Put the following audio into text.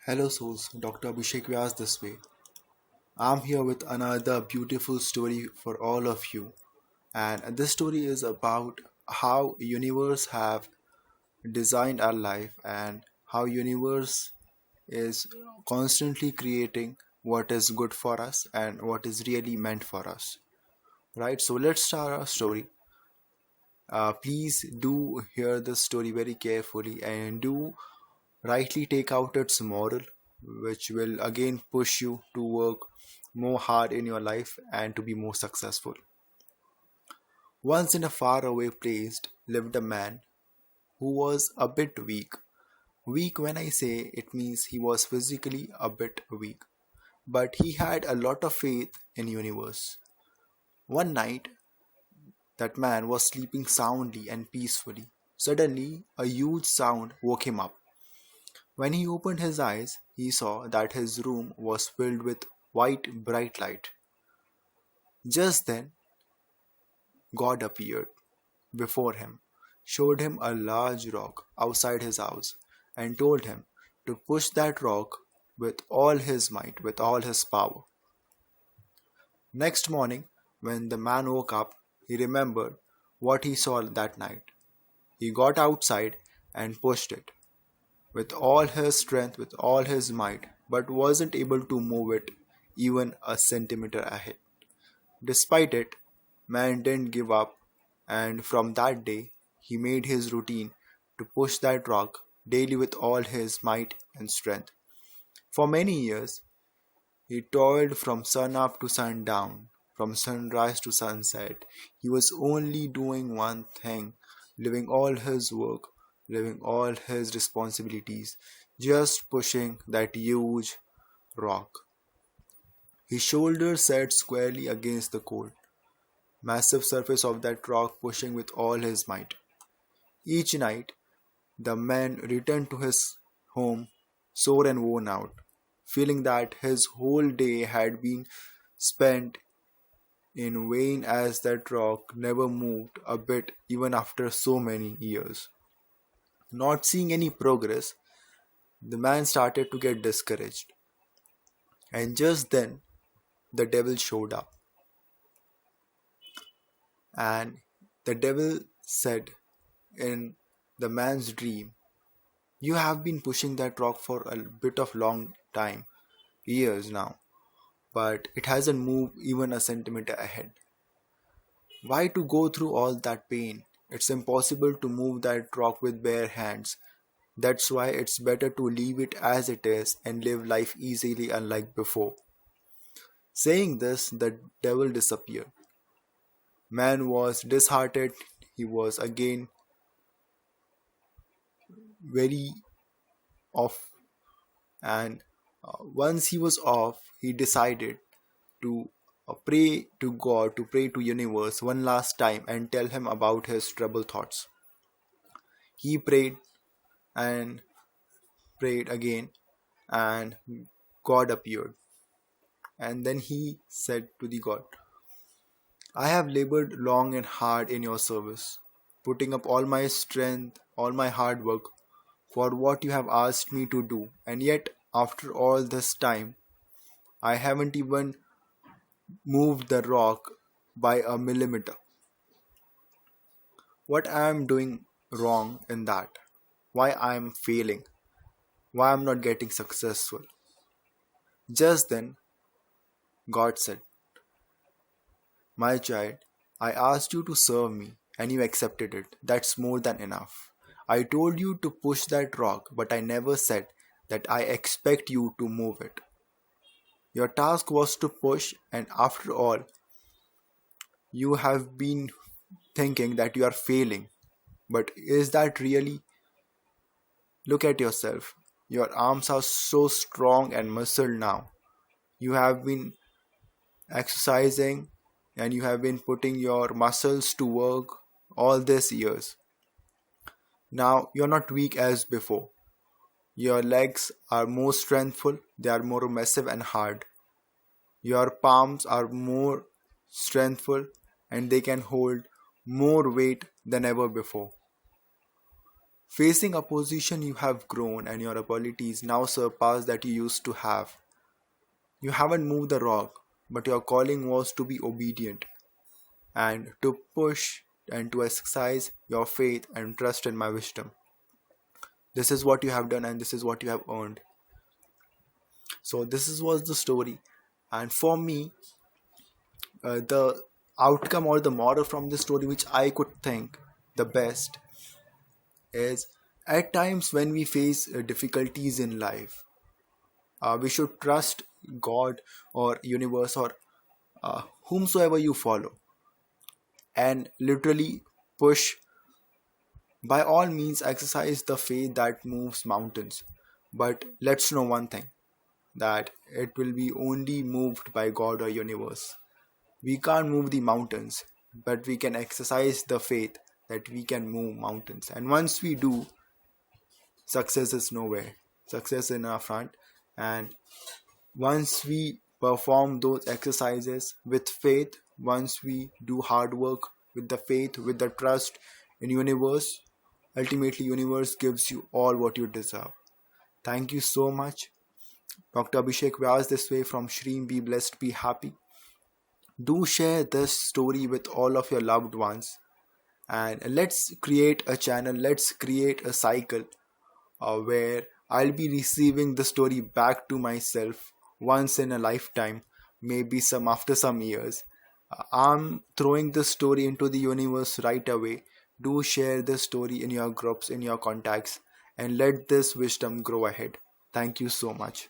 Hello souls, Dr. Abhishek Vyas this way. I'm here with another beautiful story for all of you. And this story is about how universe have designed our life and how universe is constantly creating what is good for us and what is really meant for us. Right? So let's start our story. Please do hear the story very carefully and do rightly take out its moral, which will again push you to work more hard in your life and to be more successful. Once in a faraway place lived a man who was a bit weak. Weak, when I say, it means he was physically a bit weak, but he had a lot of faith in universe. One night, that man was sleeping soundly and peacefully. Suddenly, a huge sound woke him up. When he opened his eyes, he saw that his room was filled with white bright light. Just then, God appeared before him, showed him a large rock outside his house, and told him to push that rock with all his might, with all his power. Next morning, when the man woke up, he remembered what he saw that night. He got outside and pushed it with all his strength, with all his might, but wasn't able to move it even a centimeter ahead. Despite it, man didn't give up, and from that day, he made his routine to push that rock daily with all his might and strength. For many years, he toiled from sun up to sundown, from sunrise to sunset. He was only doing one thing, living all his work, living all his responsibilities, just pushing that huge rock. His shoulders sat squarely against the cold, massive surface of that rock, pushing with all his might. Each night, the man returned to his home sore and worn out, feeling that his whole day had been spent in vain as that rock never moved a bit even after so many years. Not seeing any progress, the man started to get discouraged. And just then, the devil showed up. And the devil said in the man's dream, "You have been pushing that rock for a bit of long time, years now, but it hasn't moved even a centimeter ahead. Why to go through all that pain? It's impossible to move that rock with bare hands. That's why it's better to leave it as it is and live life easily unlike before." Saying this, the devil disappeared. Man was disheartened. He was again very off, and once he was off, he decided to pray to God, to pray to universe one last time and tell him about his troubled thoughts. He prayed and prayed again, and God appeared. And then he said to the God, "I have labored long and hard in your service, putting up all my strength, all my hard work for what you have asked me to do, and yet after all this time, I haven't even moved the rock by a millimeter. What I am doing wrong in that? Why I am failing? Why I'm not getting successful?" Just then, God said, "My child, I asked you to serve me and you accepted it. That's more than enough. I told you to push that rock, but I never said that I expect you to move it. Your task was to push, and after all, you have been thinking that you are failing. But is that really? Look at yourself. Your arms are so strong and muscled now. You have been exercising and you have been putting your muscles to work all these years. Now you're not weak as before. Your legs are more strengthful, they are more massive and hard. Your palms are more strengthful and they can hold more weight than ever before. Facing opposition, you have grown and your abilities now surpass that you used to have. You haven't moved the rock, but your calling was to be obedient and to push and to exercise your faith and trust in my wisdom. This is what you have done and this is what you have earned. So this was the story. And for me, the outcome or the moral from this story which I could think the best is, at times when we face difficulties in life, we should trust God or universe or whomsoever you follow, and literally push. By all means exercise the faith that moves mountains, but let's know one thing, that it will be only moved by God or universe. We can't move the mountains, but we can exercise the faith that we can move mountains. And once we do, success is nowhere. Success in our front. And once we perform those exercises with faith, once we do hard work with the faith, with the trust in universe, ultimately universe gives you all what you deserve. Thank you so much. Dr. Abhishek Vyas this way from Shreem. Be blessed, be happy. Do share this story with all of your loved ones, and let's create a channel, let's create a cycle where I'll be receiving the story back to myself once in a lifetime, maybe some after some years. I'm throwing this story into the universe right away. Do share this story in your groups, in your contacts, and let this wisdom grow ahead. Thank you so much.